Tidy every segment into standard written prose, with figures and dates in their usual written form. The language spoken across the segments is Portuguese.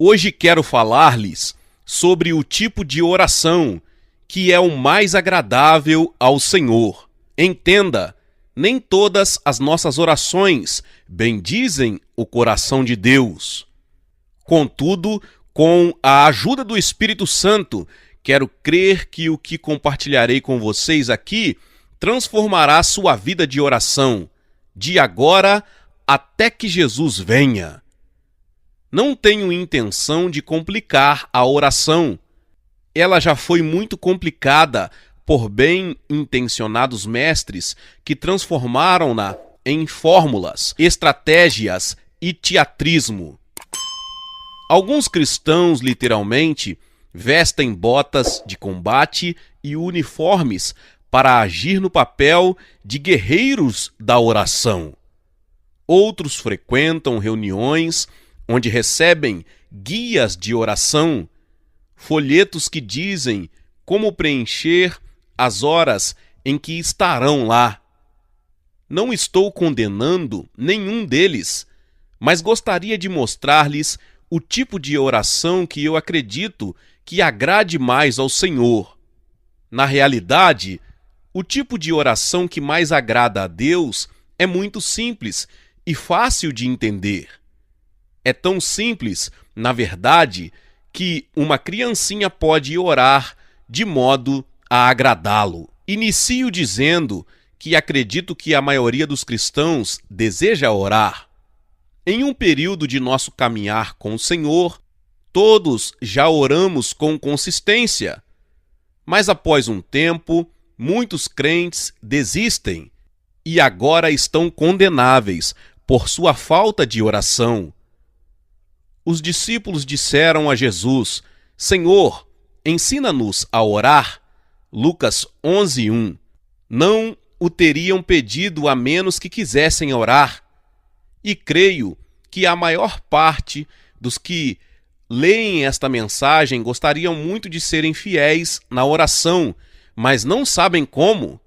Hoje quero falar-lhes sobre o tipo de oração que é o mais agradável ao Senhor. Entenda, nem todas as nossas orações bendizem o coração de Deus. Contudo, com a ajuda do Espírito Santo, quero crer que o que compartilharei com vocês aqui transformará sua vida de oração, de agora até que Jesus venha. Não tenho intenção de complicar a oração. Ela já foi muito complicada por bem-intencionados mestres que transformaram-na em fórmulas, estratégias e teatrismo. Alguns cristãos, literalmente, vestem botas de combate e uniformes para agir no papel de guerreiros da oração. Outros frequentam reuniões onde recebem guias de oração, folhetos que dizem como preencher as horas em que estarão lá. Não estou condenando nenhum deles, mas gostaria de mostrar-lhes o tipo de oração que eu acredito que agrade mais ao Senhor. Na realidade, o tipo de oração que mais agrada a Deus é muito simples e fácil de entender. É tão simples, na verdade, que uma criancinha pode orar de modo a agradá-lo. Inicio dizendo que acredito que a maioria dos cristãos deseja orar. Em um período de nosso caminhar com o Senhor, todos já oramos com consistência. Mas após um tempo, muitos crentes desistem e agora estão condenáveis por sua falta de oração. Os discípulos disseram a Jesus: Senhor, ensina-nos a orar. Lucas 11:1. Não o teriam pedido a menos que quisessem orar. E creio que a maior parte dos que leem esta mensagem gostariam muito de serem fiéis na oração, mas não sabem como.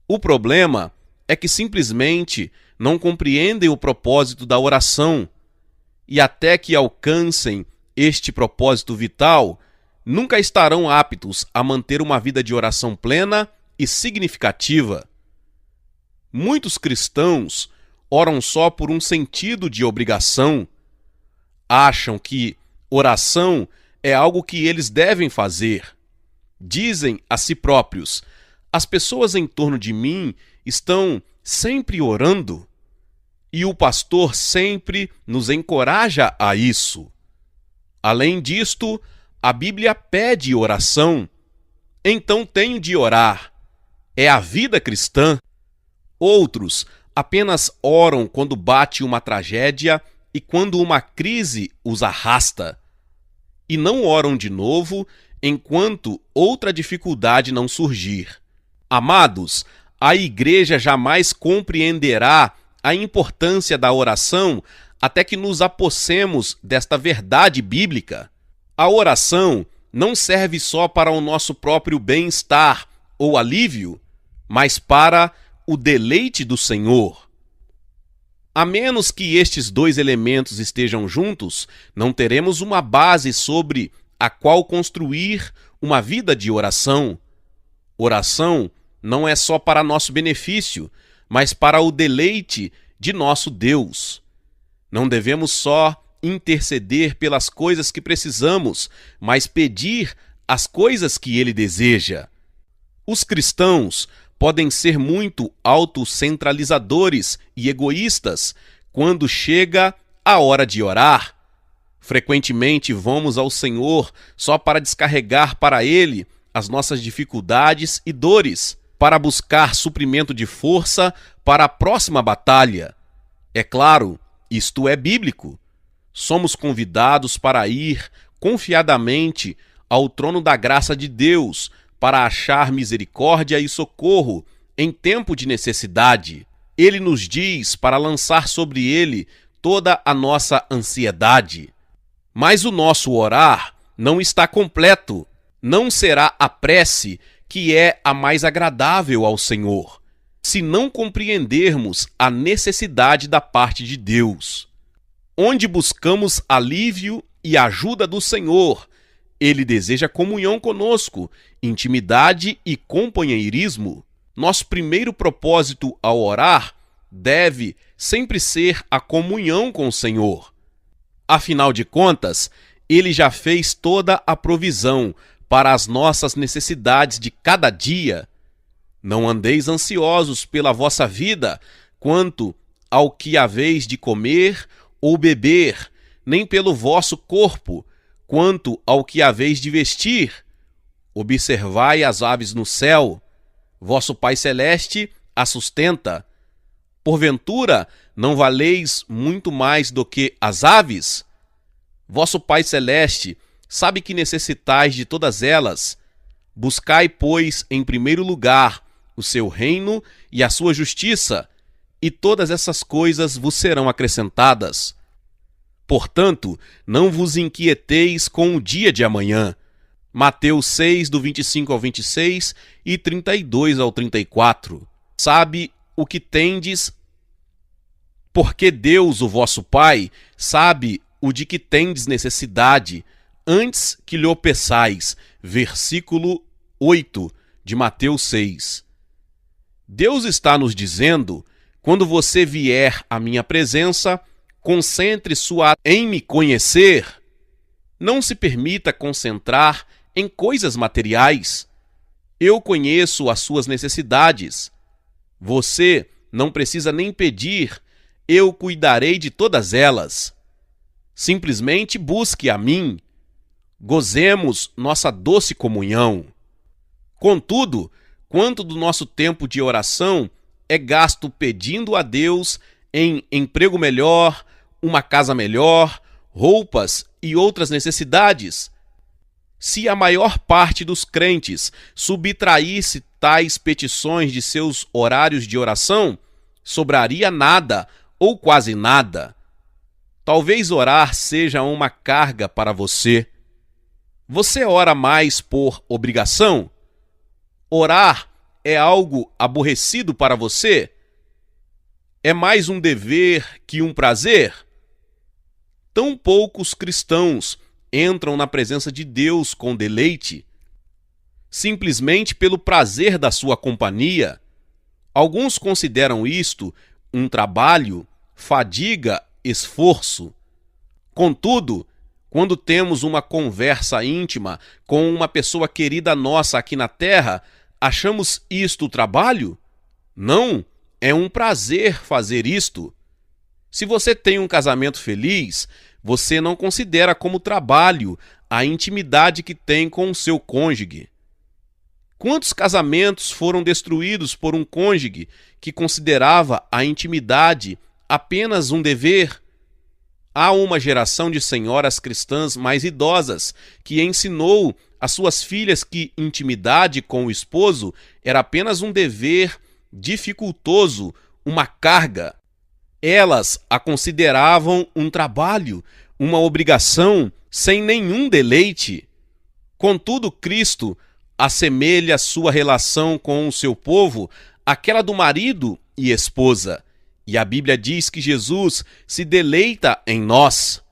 O problema é que simplesmente não compreendem o propósito da oração. E até que alcancem este propósito vital, nunca estarão aptos a manter uma vida de oração plena e significativa. Muitos cristãos oram só por um sentido de obrigação. Acham que oração é algo que eles devem fazer. Dizem a si próprios: as pessoas em torno de mim estão sempre orando. E o pastor sempre nos encoraja a isso. Além disto, a Bíblia pede oração. Então tenho de orar. É a vida cristã. Outros apenas oram quando bate uma tragédia e quando uma crise os arrasta. E não oram de novo enquanto outra dificuldade não surgir. Amados, a igreja jamais compreenderá a importância da oração até que nos apossemos desta verdade bíblica. A oração não serve só para o nosso próprio bem-estar ou alívio, mas para o deleite do Senhor. A menos que estes dois elementos estejam juntos, não teremos uma base sobre a qual construir uma vida de oração. Oração não é só para nosso benefício, mas para o deleite de nosso Deus. Não devemos só interceder pelas coisas que precisamos, mas pedir as coisas que Ele deseja. Os cristãos podem ser muito autocentralizadores e egoístas quando chega a hora de orar. Frequentemente vamos ao Senhor só para descarregar para Ele as nossas dificuldades e dores, para buscar suprimento de força para a próxima batalha. É claro, isto é bíblico. Somos convidados para ir confiadamente ao trono da graça de Deus para achar misericórdia e socorro em tempo de necessidade. Ele nos diz para lançar sobre ele toda a nossa ansiedade. Mas o nosso orar não está completo. Não será a prece que é a mais agradável ao Senhor, se não compreendermos a necessidade da parte de Deus. Onde buscamos alívio e ajuda do Senhor. Ele deseja comunhão conosco, intimidade e companheirismo. Nosso primeiro propósito ao orar deve sempre ser a comunhão com o Senhor. Afinal de contas, Ele já fez toda a provisão para as nossas necessidades de cada dia. Não andeis ansiosos pela vossa vida, quanto ao que haveis de comer ou beber, nem pelo vosso corpo, quanto ao que haveis de vestir. Observai as aves no céu, vosso Pai Celeste as sustenta. Porventura, não valeis muito mais do que as aves? Vosso Pai Celeste sabe que necessitais de todas elas. Buscai, pois, em primeiro lugar o seu reino e a sua justiça, e todas essas coisas vos serão acrescentadas. Portanto, não vos inquieteis com o dia de amanhã. Mateus 6, do 25 ao 26 e 32 ao 34. Sabe o que tendes, porque Deus, o vosso Pai, sabe o de que tendes necessidade, antes que lhe o peçais. Versículo 8 de Mateus 6. Deus está nos dizendo: quando você vier à minha presença, concentre sua em me conhecer. Não se permita concentrar em coisas materiais. Eu conheço as suas necessidades. Você não precisa nem pedir, eu cuidarei de todas elas. Simplesmente busque a mim. Gozemos nossa doce comunhão. Contudo, quanto do nosso tempo de oração é gasto pedindo a Deus em emprego melhor, uma casa melhor, roupas e outras necessidades? Se a maior parte dos crentes subtraísse tais petições de seus horários de oração, sobraria nada ou quase nada. Talvez orar seja uma carga para você. Você ora mais por obrigação? Orar é algo aborrecido para você? É mais um dever que um prazer? Tão poucos cristãos entram na presença de Deus com deleite, simplesmente pelo prazer da sua companhia. Alguns consideram isto um trabalho, fadiga, esforço. Contudo, quando temos uma conversa íntima com uma pessoa querida nossa aqui na terra, achamos isto trabalho? Não, é um prazer fazer isto. Se você tem um casamento feliz, você não considera como trabalho a intimidade que tem com o seu cônjuge. Quantos casamentos foram destruídos por um cônjuge que considerava a intimidade apenas um dever? Há uma geração de senhoras cristãs mais idosas que ensinou às suas filhas que intimidade com o esposo era apenas um dever dificultoso, uma carga. Elas a consideravam um trabalho, uma obrigação, sem nenhum deleite. Contudo, Cristo assemelha sua relação com o seu povo àquela do marido e esposa. E a Bíblia diz que Jesus se deleita em nós.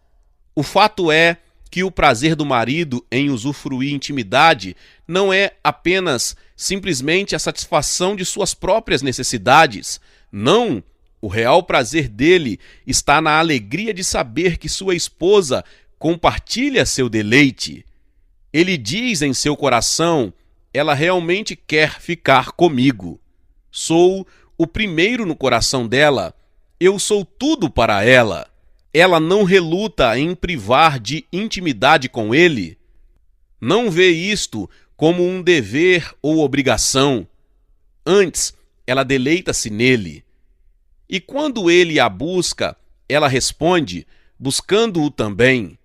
O fato é que o prazer do marido em usufruir intimidade não é apenas simplesmente a satisfação de suas próprias necessidades. Não, o real prazer dele está na alegria de saber que sua esposa compartilha seu deleite. Ele diz em seu coração: ela realmente quer ficar comigo. Sou o primeiro no coração dela. Eu sou tudo para ela. Ela não reluta em privar de intimidade com ele. Não vê isto como um dever ou obrigação. Antes, ela deleita-se nele. E quando ele a busca, ela responde, buscando-o também,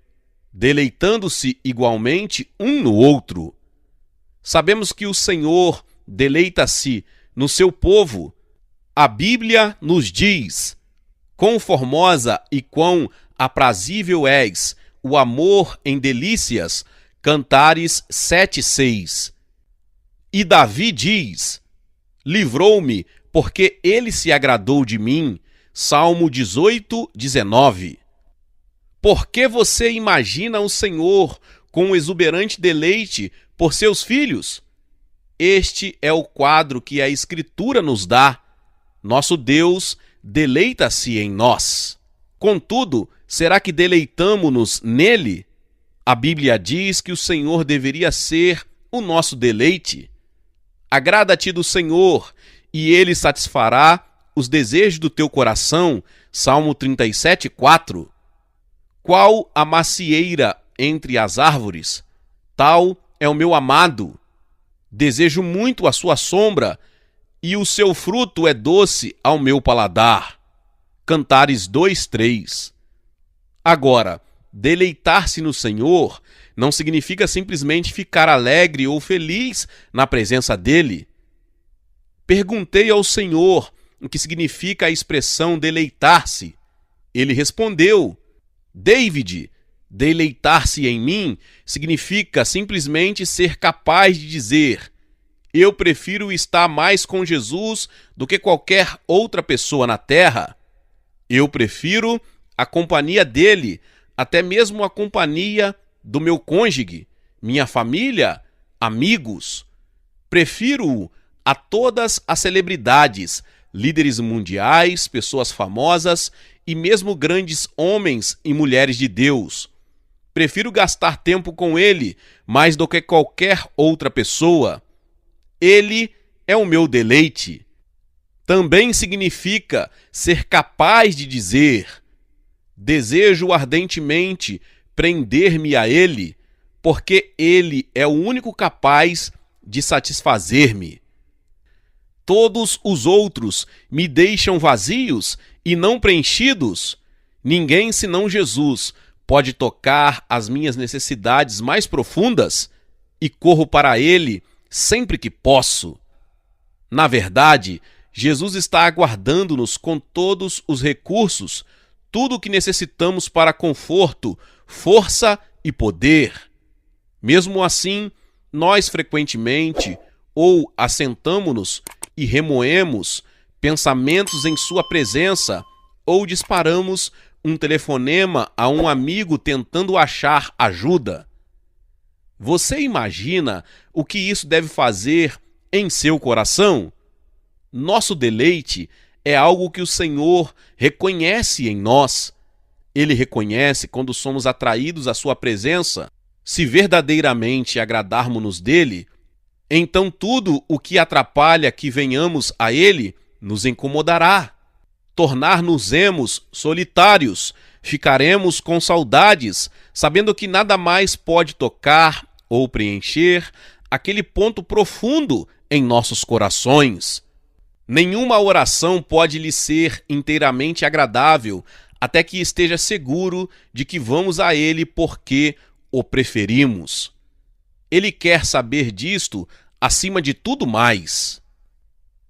deleitando-se igualmente um no outro. Sabemos que o Senhor deleita-se no seu povo. A Bíblia nos diz: quão formosa e quão aprazível és, o amor em delícias, Cantares 7:6. E Davi diz: livrou-me, porque ele se agradou de mim, Salmo 18:19. Por que você imagina o Senhor com um exuberante deleite por seus filhos? Este é o quadro que a Escritura nos dá. Nosso Deus deleita-se em nós. Contudo, será que deleitamo-nos nele? A Bíblia diz que o Senhor deveria ser o nosso deleite. Agrada-te do Senhor, e Ele satisfará os desejos do teu coração. Salmo 37, 4. Qual a macieira entre as árvores? Tal é o meu amado. Desejo muito a sua sombra, e o seu fruto é doce ao meu paladar. Cantares 2:3. Agora, deleitar-se no Senhor não significa simplesmente ficar alegre ou feliz na presença dele. Perguntei ao Senhor o que significa a expressão deleitar-se. Ele respondeu: David, deleitar-se em mim significa simplesmente ser capaz de dizer: eu prefiro estar mais com Jesus do que qualquer outra pessoa na terra. Eu prefiro a companhia dele, até mesmo a companhia do meu cônjuge, minha família, amigos. Prefiro-o a todas as celebridades, líderes mundiais, pessoas famosas e mesmo grandes homens e mulheres de Deus. Prefiro gastar tempo com ele mais do que qualquer outra pessoa. Ele é o meu deleite. Também significa ser capaz de dizer: desejo ardentemente prender-me a ele, porque ele é o único capaz de satisfazer-me. Todos os outros me deixam vazios e não preenchidos. Ninguém senão Jesus pode tocar as minhas necessidades mais profundas e corro para ele sempre que posso. Na verdade, Jesus está aguardando-nos com todos os recursos, tudo o que necessitamos para conforto, força e poder. Mesmo assim, nós frequentemente ou assentamo-nos e remoemos pensamentos em sua presença ou disparamos um telefonema a um amigo tentando achar ajuda. Você imagina o que isso deve fazer em seu coração? Nosso deleite é algo que o Senhor reconhece em nós. Ele reconhece quando somos atraídos à sua presença. Se verdadeiramente agradarmos-nos dele, então tudo o que atrapalha que venhamos a ele nos incomodará. Tornar-nos-emos solitários, ficaremos com saudades, sabendo que nada mais pode tocar ou preencher aquele ponto profundo em nossos corações. Nenhuma oração pode lhe ser inteiramente agradável até que esteja seguro de que vamos a ele porque o preferimos. Ele quer saber disto acima de tudo mais.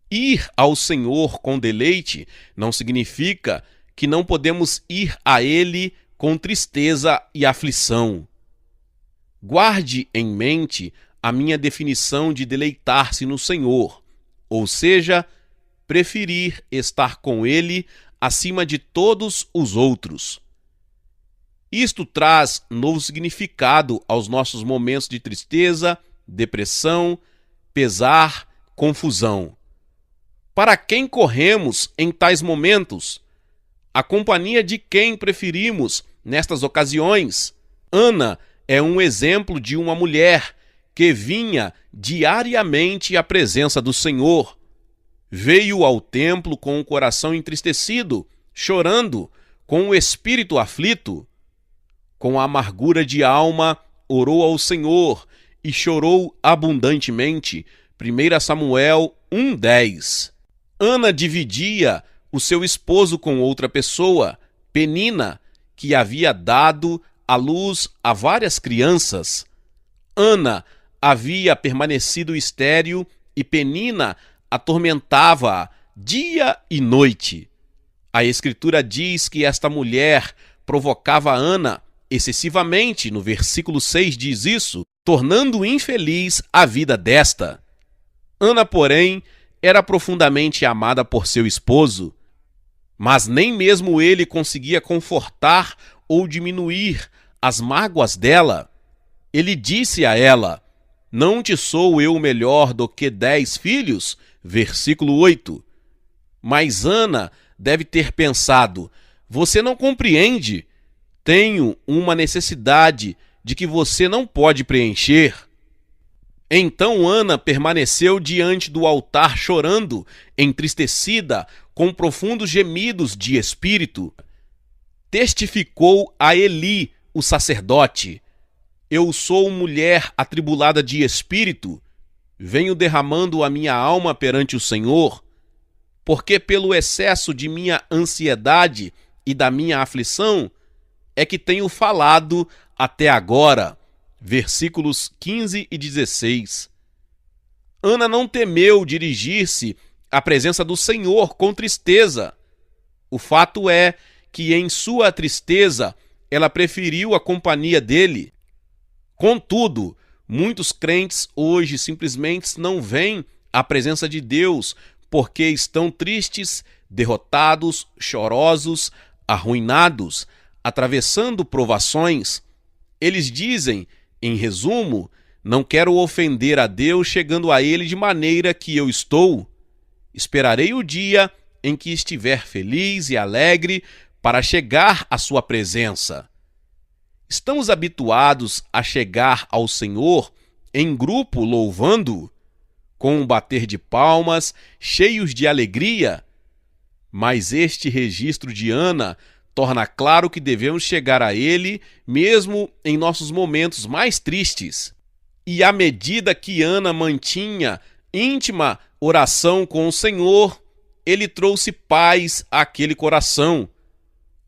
Ir ao Senhor com deleite não significa que não podemos ir a ele com tristeza e aflição. Guarde em mente a minha definição de deleitar-se no Senhor, ou seja, preferir estar com ele acima de todos os outros. Isto traz novo significado aos nossos momentos de tristeza, depressão, pesar, confusão. Para quem corremos em tais momentos? A companhia de quem preferimos nestas ocasiões? Ana é um exemplo de uma mulher que vinha diariamente à presença do Senhor. Veio ao templo com o coração entristecido, chorando, com o espírito aflito. Com a amargura de alma, orou ao Senhor e chorou abundantemente. 1 Samuel 1:10. Ana dividia o seu esposo com outra pessoa, Penina, que havia dado à luz a várias crianças. Ana havia permanecido estéril e Penina atormentava-a dia e noite. A Escritura diz que esta mulher provocava Ana excessivamente, no versículo 6 diz isso, tornando infeliz a vida desta. Ana, porém, era profundamente amada por seu esposo, mas nem mesmo ele conseguia confortar ou diminuir as mágoas dela, ele disse a ela: não te sou eu melhor do que 10 filhos? Versículo 8. Mas Ana deve ter pensado: você não compreende? Tenho uma necessidade de que você não pode preencher. Então Ana permaneceu diante do altar chorando, entristecida, com profundos gemidos de espírito. Testificou a Eli, o sacerdote: eu sou mulher atribulada de espírito, venho derramando a minha alma perante o Senhor, porque pelo excesso de minha ansiedade e da minha aflição é que tenho falado até agora. Versículos 15 e 16. Ana não temeu dirigir-se à presença do Senhor com tristeza. O fato é que em sua tristeza ela preferiu a companhia dele. Contudo, muitos crentes hoje simplesmente não vêm à presença de Deus porque estão tristes, derrotados, chorosos, arruinados, atravessando provações. Eles dizem, em resumo: não quero ofender a Deus chegando a Ele de maneira que eu estou. Esperarei o dia em que estiver feliz e alegre para chegar à sua presença. Estamos habituados a chegar ao Senhor em grupo louvando, com um bater de palmas, cheios de alegria. Mas este registro de Ana torna claro que devemos chegar a Ele mesmo em nossos momentos mais tristes. E à medida que Ana mantinha íntima oração com o Senhor, Ele trouxe paz àquele coração.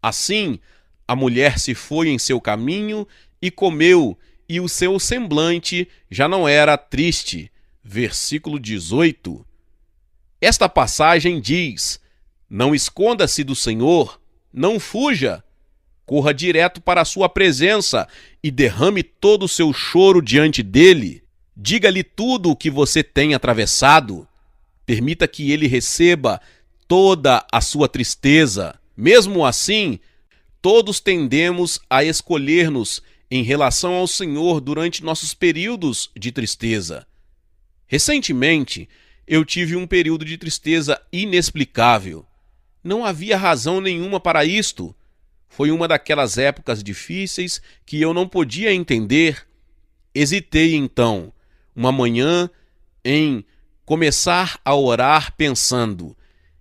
Assim, a mulher se foi em seu caminho e comeu, e o seu semblante já não era triste. Versículo 18. Esta passagem diz: não esconda-se do Senhor, não fuja, corra direto para a sua presença e derrame todo o seu choro diante dele. Diga-lhe tudo o que você tem atravessado. Permita que ele receba toda a sua tristeza. Mesmo assim, todos tendemos a escolher-nos em relação ao Senhor durante nossos períodos de tristeza. Recentemente, eu tive um período de tristeza inexplicável. Não havia razão nenhuma para isto. Foi uma daquelas épocas difíceis que eu não podia entender. Hesitei então, uma manhã, em começar a orar pensando: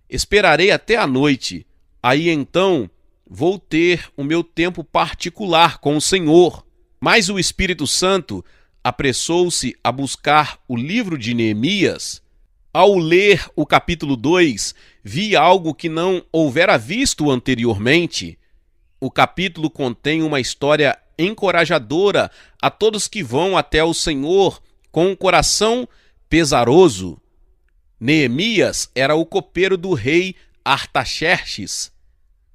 esperarei até a noite, aí então vou ter o meu tempo particular com o Senhor. Mas o Espírito Santo apressou-se a buscar o livro de Neemias. Ao ler o capítulo 2, vi algo que não houvera visto anteriormente. O capítulo contém uma história encorajadora a todos que vão até o Senhor com um coração pesaroso. Neemias era o copeiro do rei Artaxerxes.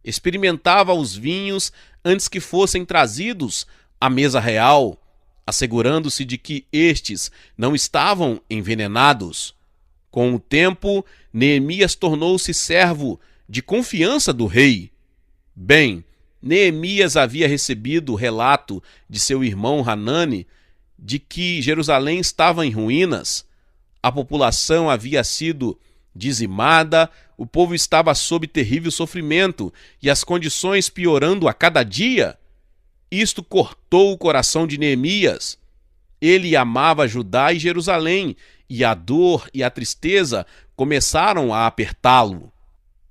Experimentava os vinhos antes que fossem trazidos à mesa real, assegurando-se de que estes não estavam envenenados. Com o tempo, Neemias tornou-se servo de confiança do rei. Bem, Neemias havia recebido o relato de seu irmão Hanani de que Jerusalém estava em ruínas. A população havia sido dizimada, o povo estava sob terrível sofrimento e as condições piorando a cada dia. Isto cortou o coração de Neemias. Ele amava Judá e Jerusalém, e a dor e a tristeza começaram a apertá-lo.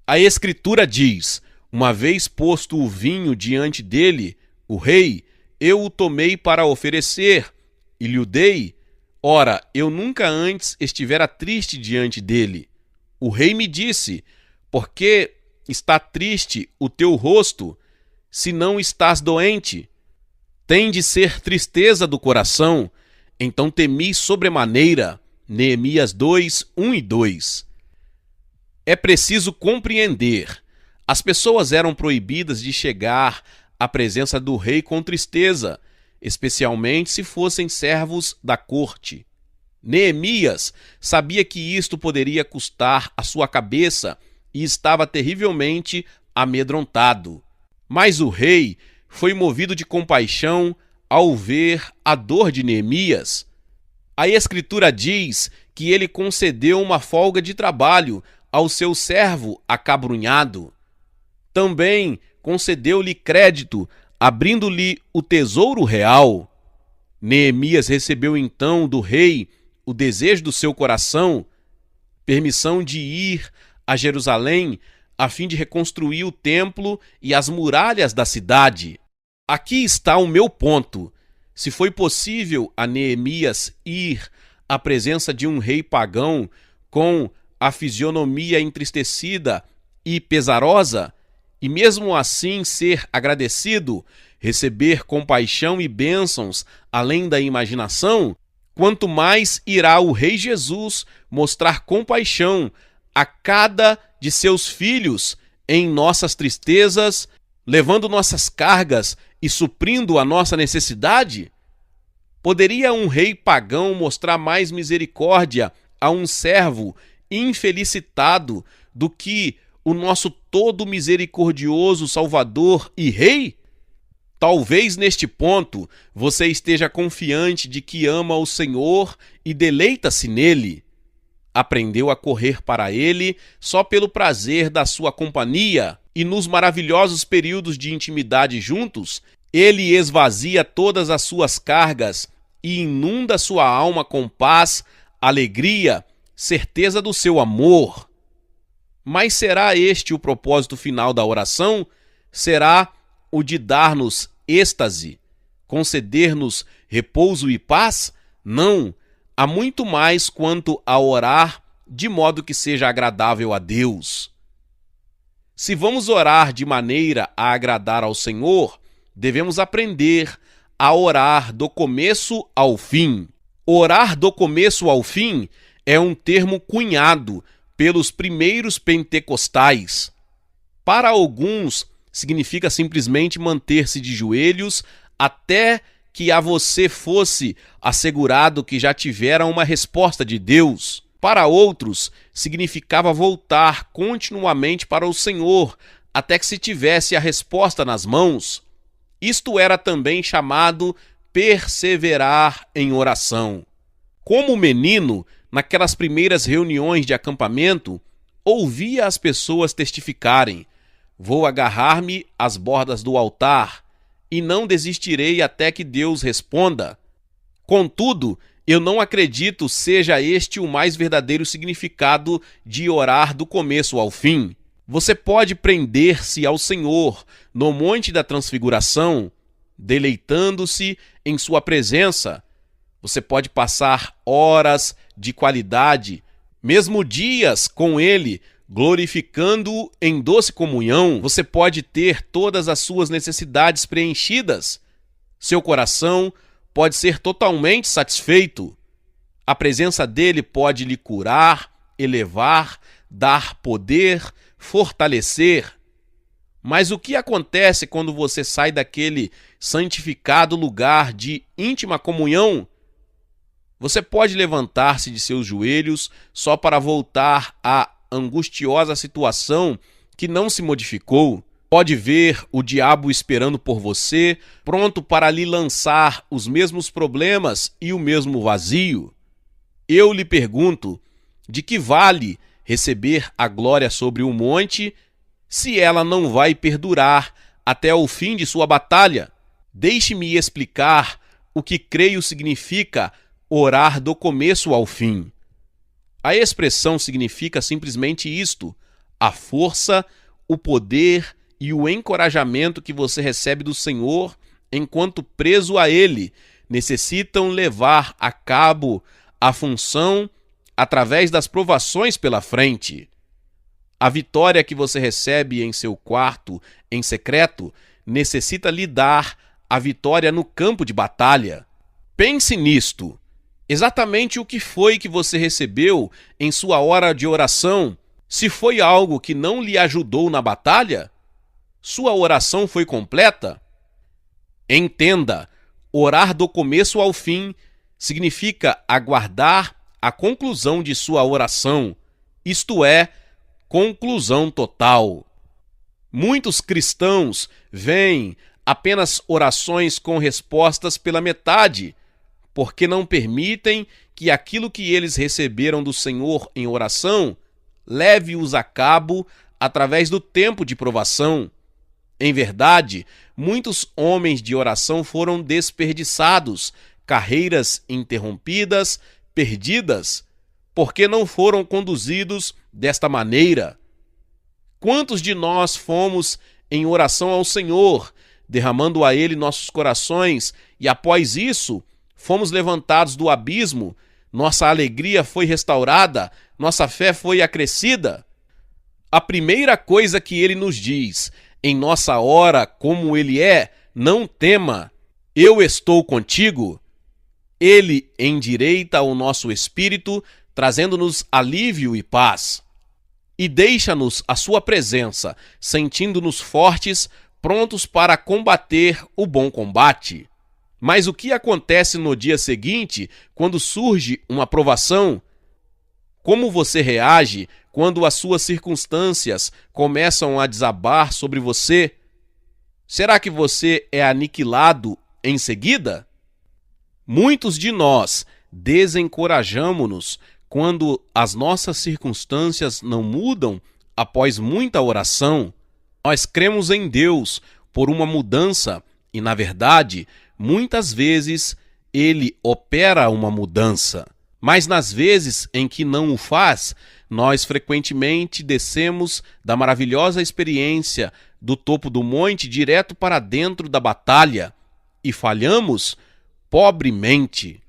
A Escritura diz: uma vez posto o vinho diante dele, o rei, eu o tomei para oferecer, e lhe o dei. Ora, eu nunca antes estivera triste diante dele. O rei me disse: por que está triste o teu rosto, se não estás doente? Tem de ser tristeza do coração. Então temi sobremaneira. Neemias 2, 1 e 2. É preciso compreender. As pessoas eram proibidas de chegar à presença do rei com tristeza, especialmente se fossem servos da corte. Neemias sabia que isto poderia custar a sua cabeça e estava terrivelmente amedrontado. Mas o rei foi movido de compaixão ao ver a dor de Neemias. A Escritura diz que ele concedeu uma folga de trabalho ao seu servo acabrunhado. Também concedeu-lhe crédito, abrindo-lhe o tesouro real. Neemias recebeu então do rei o desejo do seu coração, permissão de ir a Jerusalém a fim de reconstruir o templo e as muralhas da cidade. Aqui está o meu ponto. Se foi possível a Neemias ir à presença de um rei pagão com a fisionomia entristecida e pesarosa, e mesmo assim ser agradecido, receber compaixão e bênçãos além da imaginação, quanto mais irá o Rei Jesus mostrar compaixão a cada de seus filhos em nossas tristezas, levando nossas cargas e suprindo a nossa necessidade? Poderia um rei pagão mostrar mais misericórdia a um servo infelicitado do que o nosso todo misericordioso Salvador e Rei? Talvez neste ponto você esteja confiante de que ama o Senhor e deleita-se nele. Aprendeu a correr para ele só pelo prazer da sua companhia, e nos maravilhosos períodos de intimidade juntos, ele esvazia todas as suas cargas e inunda sua alma com paz, alegria, certeza do seu amor. Mas será este o propósito final da oração? Será o de dar-nos êxtase, conceder-nos repouso e paz? Não, há muito mais quanto a orar de modo que seja agradável a Deus. Se vamos orar de maneira a agradar ao Senhor, devemos aprender a orar do começo ao fim. Orar do começo ao fim é um termo cunhado pelos primeiros pentecostais. Para alguns, significa simplesmente manter-se de joelhos até que a você fosse assegurado que já tivera uma resposta de Deus. Para outros, significava voltar continuamente para o Senhor até que se tivesse a resposta nas mãos. Isto era também chamado perseverar em oração. Como menino, naquelas primeiras reuniões de acampamento, ouvia as pessoas testificarem: vou agarrar-me às bordas do altar e não desistirei até que Deus responda. Contudo, eu não acredito seja este o mais verdadeiro significado de orar do começo ao fim. Você pode prender-se ao Senhor no Monte da Transfiguração, deleitando-se em sua presença. Você pode passar horas de qualidade, mesmo dias com Ele, glorificando-o em doce comunhão. Você pode ter todas as suas necessidades preenchidas. Seu coração pode ser totalmente satisfeito. A presença dele pode lhe curar, elevar, dar poder, fortalecer. Mas o que acontece quando você sai daquele santificado lugar de íntima comunhão? Você pode levantar-se de seus joelhos só para voltar à angustiosa situação que não se modificou. Pode ver o diabo esperando por você, pronto para lhe lançar os mesmos problemas e o mesmo vazio. Eu lhe pergunto, de que vale receber a glória sobre o monte se ela não vai perdurar até o fim de sua batalha? Deixe-me explicar o que creio significa orar do começo ao fim. A expressão significa simplesmente isto: a força, o poder e o encorajamento que você recebe do Senhor enquanto preso a Ele necessitam levar a cabo a função através das provações pela frente. A vitória que você recebe em seu quarto, em secreto, necessita lhe dar a vitória no campo de batalha. Pense nisto. Exatamente o que foi que você recebeu em sua hora de oração? Se foi algo que não lhe ajudou na batalha, sua oração foi completa? Entenda, orar do começo ao fim significa aguardar a conclusão de sua oração, isto é, conclusão total. Muitos cristãos vêm apenas orações com respostas pela metade, porque não permitem que aquilo que eles receberam do Senhor em oração leve-os a cabo através do tempo de provação. Em verdade, muitos homens de oração foram desperdiçados, carreiras interrompidas, perdidas, porque não foram conduzidos desta maneira. Quantos de nós fomos em oração ao Senhor, derramando a Ele nossos corações, e após isso, fomos levantados do abismo, nossa alegria foi restaurada, nossa fé foi acrescida? A primeira coisa que Ele nos diz, em nossa hora como Ele é, não tema, eu estou contigo. Ele endireita o nosso espírito, trazendo-nos alívio e paz. E deixa-nos a sua presença, sentindo-nos fortes, prontos para combater o bom combate. Mas o que acontece no dia seguinte, quando surge uma provação? Como você reage quando as suas circunstâncias começam a desabar sobre você? Será que você é aniquilado em seguida? Muitos de nós desencorajamo-nos quando as nossas circunstâncias não mudam após muita oração. Nós cremos em Deus por uma mudança e, na verdade, muitas vezes Ele opera uma mudança. Mas nas vezes em que não o faz, nós frequentemente descemos da maravilhosa experiência do topo do monte direto para dentro da batalha e falhamos pobremente.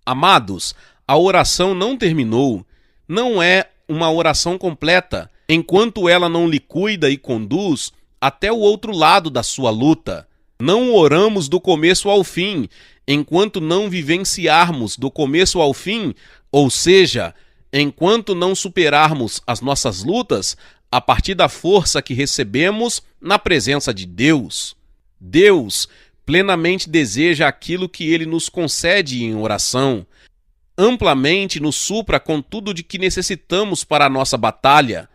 Amados, a oração não terminou, não é uma oração completa, enquanto ela não lhe cuida e conduz até o outro lado da sua luta. Não oramos do começo ao fim, enquanto não vivenciarmos do começo ao fim, ou seja, enquanto não superarmos as nossas lutas a partir da força que recebemos na presença de Deus. Deus plenamente deseja aquilo que Ele nos concede em oração. Amplamente nos supra com tudo de que necessitamos para a nossa batalha.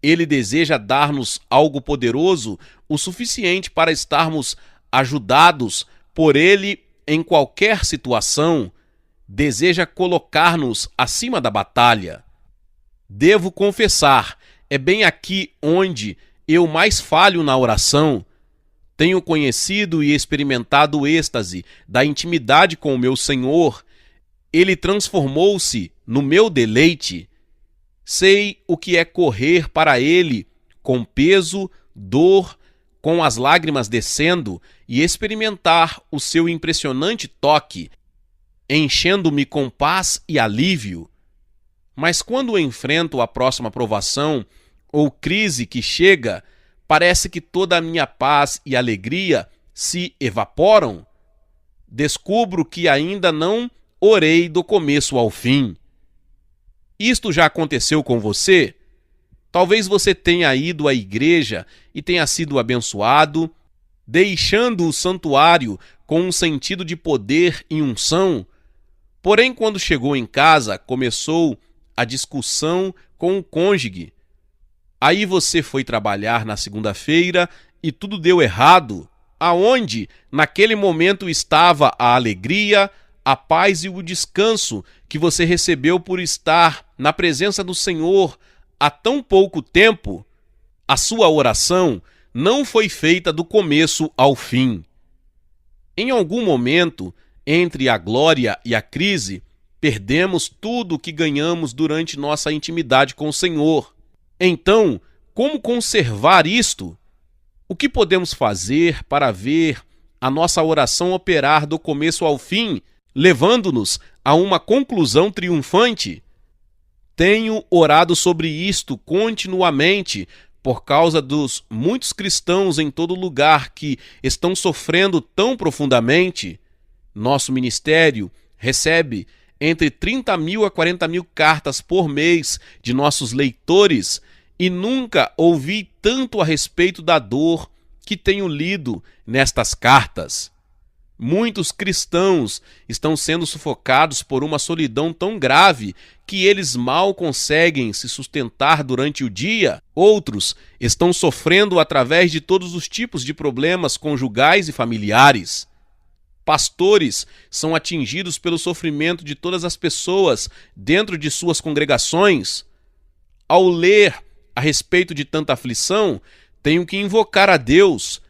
Ele deseja dar-nos algo poderoso o suficiente para estarmos ajudados por Ele em qualquer situação. Deseja colocar-nos acima da batalha. Devo confessar, é bem aqui onde eu mais falho na oração. Tenho conhecido e experimentado o êxtase da intimidade com o meu Senhor. Ele transformou-se no meu deleite. Sei o que é correr para Ele com peso, dor, com as lágrimas descendo e experimentar o seu impressionante toque, enchendo-me com paz e alívio. Mas quando enfrento a próxima provação ou crise que chega, parece que toda a minha paz e alegria se evaporam. Descubro que ainda não orei do começo ao fim. Isto já aconteceu com você? Talvez você tenha ido à igreja e tenha sido abençoado, deixando o santuário com um sentido de poder e unção. Porém, quando chegou em casa, começou a discussão com o cônjuge. Aí você foi trabalhar na segunda-feira e tudo deu errado. Aonde, naquele momento, estava a alegria, a paz e o descanso que você recebeu por estar na presença do Senhor há tão pouco tempo? A sua oração não foi feita do começo ao fim. Em algum momento, entre a glória e a crise, perdemos tudo o que ganhamos durante nossa intimidade com o Senhor. Então, como conservar isto? O que podemos fazer para ver a nossa oração operar do começo ao fim, levando-nos a uma conclusão triunfante? Tenho orado sobre isto continuamente por causa dos muitos cristãos em todo lugar que estão sofrendo tão profundamente. Nosso ministério recebe entre 30 mil a 40 mil cartas por mês de nossos leitores e nunca ouvi tanto a respeito da dor que tenho lido nestas cartas. Muitos cristãos estão sendo sufocados por uma solidão tão grave que eles mal conseguem se sustentar durante o dia. Outros estão sofrendo através de todos os tipos de problemas conjugais e familiares. Pastores são atingidos pelo sofrimento de todas as pessoas dentro de suas congregações. Ao ler a respeito de tanta aflição, tenho que invocar a Deus.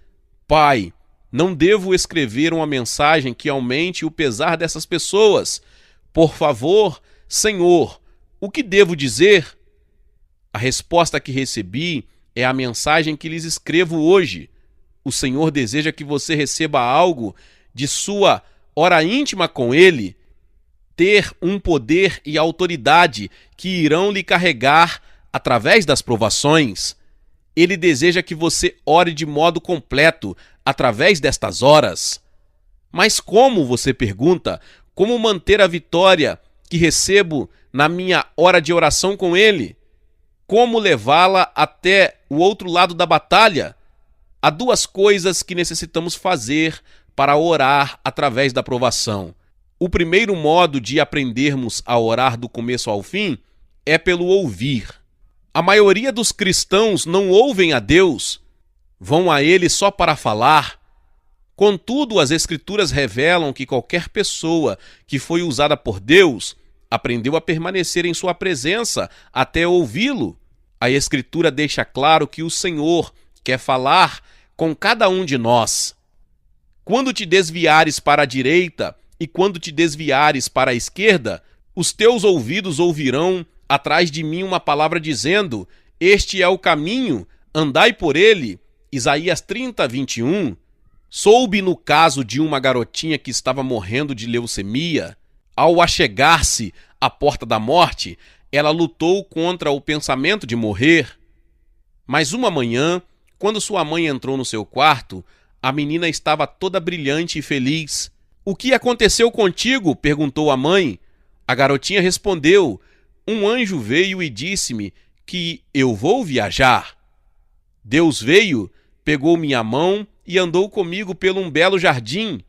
Pai, não devo escrever uma mensagem que aumente o pesar dessas pessoas. Por favor, Senhor, o que devo dizer? A resposta que recebi é a mensagem que lhes escrevo hoje. O Senhor deseja que você receba algo de sua hora íntima com Ele, ter um poder e autoridade que irão lhe carregar através das provações. Ele deseja que você ore de modo completo através destas horas. Mas como, você pergunta, como manter a vitória que recebo na minha hora de oração com Ele? Como levá-la até o outro lado da batalha? Há duas coisas que necessitamos fazer para orar através da provação. O primeiro modo de aprendermos a orar do começo ao fim é pelo ouvir. A maioria dos cristãos não ouvem a Deus, vão a Ele só para falar. Contudo, as Escrituras revelam que qualquer pessoa que foi usada por Deus aprendeu a permanecer em sua presença até ouvi-lo. A Escritura deixa claro que o Senhor quer falar com cada um de nós. Quando te desviares para a direita e quando te desviares para a esquerda, os teus ouvidos ouvirão atrás de mim uma palavra dizendo: este é o caminho, andai por ele. Isaías 30, 21. Soube no caso de uma garotinha que estava morrendo de leucemia. Ao achegar-se à porta da morte, ela lutou contra o pensamento de morrer. Mas uma manhã, quando sua mãe entrou no seu quarto, a menina estava toda brilhante e feliz. O que aconteceu contigo? Perguntou a mãe. A garotinha respondeu: um anjo veio e disse-me que eu vou viajar. Deus veio, pegou minha mão e andou comigo pelo um belo jardim.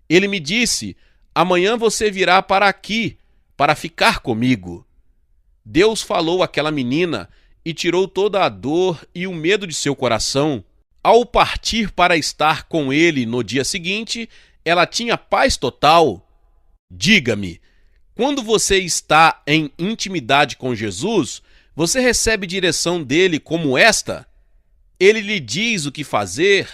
Ele me disse: amanhã você virá para aqui, para ficar comigo. Deus falou àquela menina e tirou toda a dor e o medo de seu coração. Ao partir para estar com ele no dia seguinte, ela tinha paz total. Diga-me, quando você está em intimidade com Jesus, você recebe direção dele como esta? Ele lhe diz o que fazer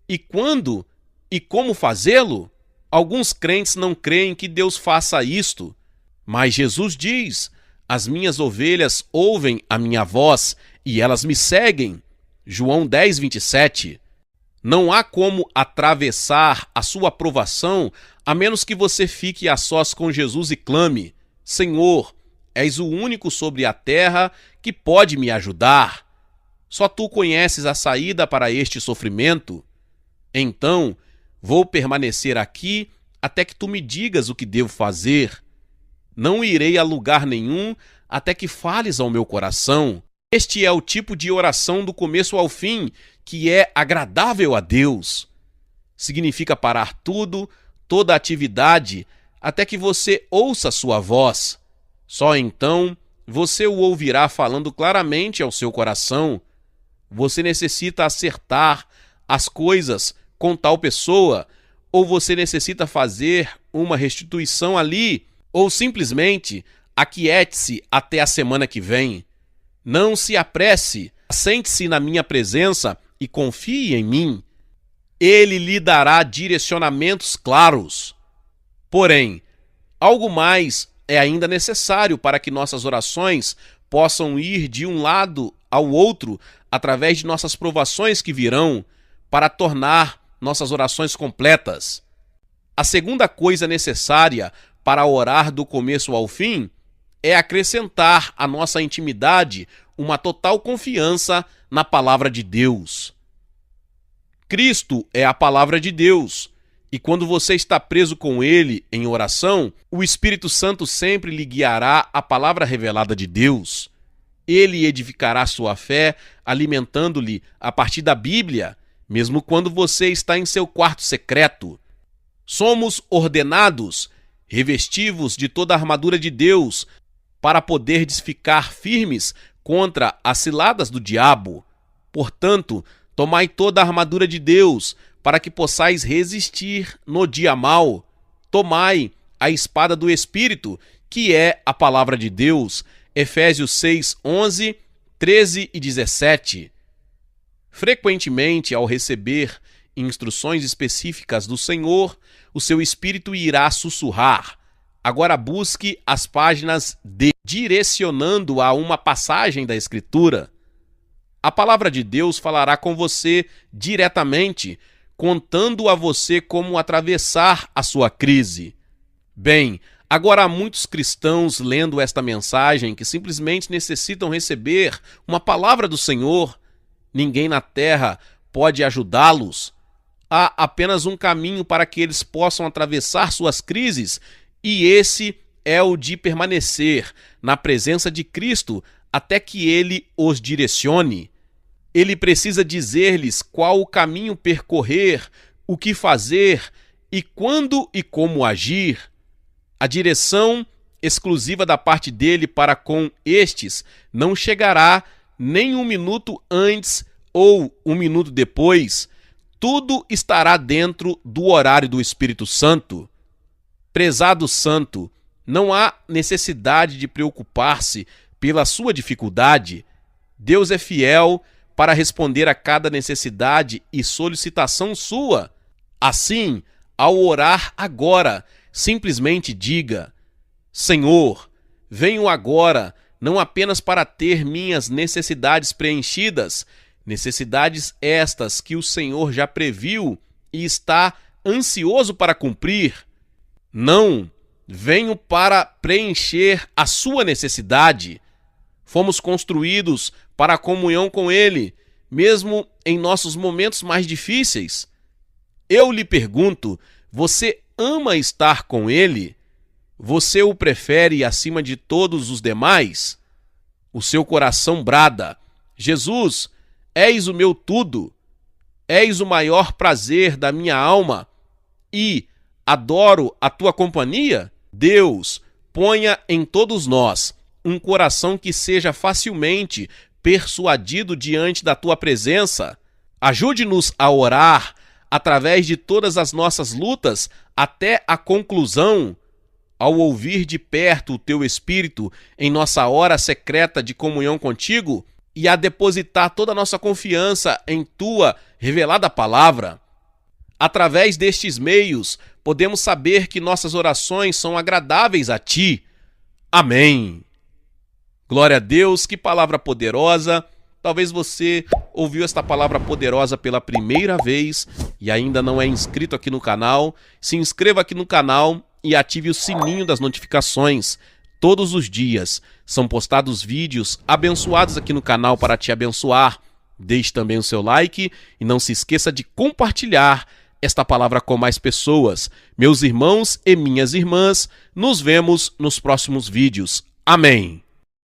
e quando e como fazê-lo? Alguns crentes não creem que Deus faça isto, mas Jesus diz: as minhas ovelhas ouvem a minha voz e elas me seguem. João 10, 27. Não há como atravessar a sua provação a menos que você fique a sós com Jesus e clame: Senhor, és o único sobre a terra que pode me ajudar. Só tu conheces a saída para este sofrimento. Então, vou permanecer aqui até que tu me digas o que devo fazer. Não irei a lugar nenhum até que fales ao meu coração. Este é o tipo de oração do começo ao fim que é agradável a Deus. Significa parar tudo, toda atividade, até que você ouça sua voz. Só então você o ouvirá falando claramente ao seu coração. Você necessita acertar as coisas com tal pessoa, ou você necessita fazer uma restituição ali, ou simplesmente aquiete-se até a semana que vem. Não se apresse, sente-se na minha presença e confie em mim. Ele lhe dará direcionamentos claros. Porém, algo mais é ainda necessário para que nossas orações possam ir de um lado ao outro através de nossas provações que virão, para tornar nossas orações completas. A segunda coisa necessária para orar do começo ao fim é acrescentar à nossa intimidade uma total confiança na palavra de Deus. Cristo é a palavra de Deus, e quando você está preso com Ele em oração, o Espírito Santo sempre lhe guiará a palavra revelada de Deus. Ele edificará sua fé, alimentando-lhe a partir da Bíblia, mesmo quando você está em seu quarto secreto. Somos ordenados, revestivos de toda a armadura de Deus, para poderdes ficar firmes contra as ciladas do diabo. Portanto, tomai toda a armadura de Deus, para que possais resistir no dia mau. Tomai a espada do Espírito, que é a palavra de Deus. Efésios 6, 11, 13 e 17. Frequentemente, ao receber instruções específicas do Senhor, o seu espírito irá sussurrar. Agora busque as páginas D, direcionando a uma passagem da Escritura. A palavra de Deus falará com você diretamente, contando a você como atravessar a sua crise. Bem, agora há muitos cristãos lendo esta mensagem que simplesmente necessitam receber uma palavra do Senhor. Ninguém na terra pode ajudá-los. Há apenas um caminho para que eles possam atravessar suas crises, e esse é o de permanecer na presença de Cristo até que Ele os direcione. Ele precisa dizer-lhes qual o caminho percorrer, o que fazer e quando e como agir. A direção exclusiva da parte dele para com estes não chegará nem um minuto antes ou um minuto depois. Tudo estará dentro do horário do Espírito Santo. Prezado santo, não há necessidade de preocupar-se pela sua dificuldade. Deus é fiel para responder a cada necessidade e solicitação sua. Assim, ao orar agora, simplesmente diga: Senhor, venho agora, não apenas para ter minhas necessidades preenchidas, necessidades estas que o Senhor já previu e está ansioso para cumprir. Não, venho para preencher a sua necessidade. Fomos construídos para a comunhão com Ele, mesmo em nossos momentos mais difíceis. Eu lhe pergunto, você ama estar com Ele? Você o prefere acima de todos os demais? O seu coração brada: Jesus, és o meu tudo, és o maior prazer da minha alma e adoro a tua companhia? Deus, ponha em todos nós um coração que seja facilmente persuadido diante da tua presença. Ajude-nos a orar através de todas as nossas lutas até a conclusão. Ao ouvir de perto o teu Espírito em nossa hora secreta de comunhão contigo e a depositar toda a nossa confiança em tua revelada palavra. Através destes meios, podemos saber que nossas orações são agradáveis a ti. Amém. Glória a Deus, que palavra poderosa. Talvez você ouviu esta palavra poderosa pela primeira vez e ainda não é inscrito aqui no canal. Se inscreva aqui no canal e ative o sininho das notificações. Todos os dias são postados vídeos abençoados aqui no canal para te abençoar. Deixe também o seu like e não se esqueça de compartilhar esta palavra com mais pessoas. Meus irmãos e minhas irmãs, nos vemos nos próximos vídeos. Amém.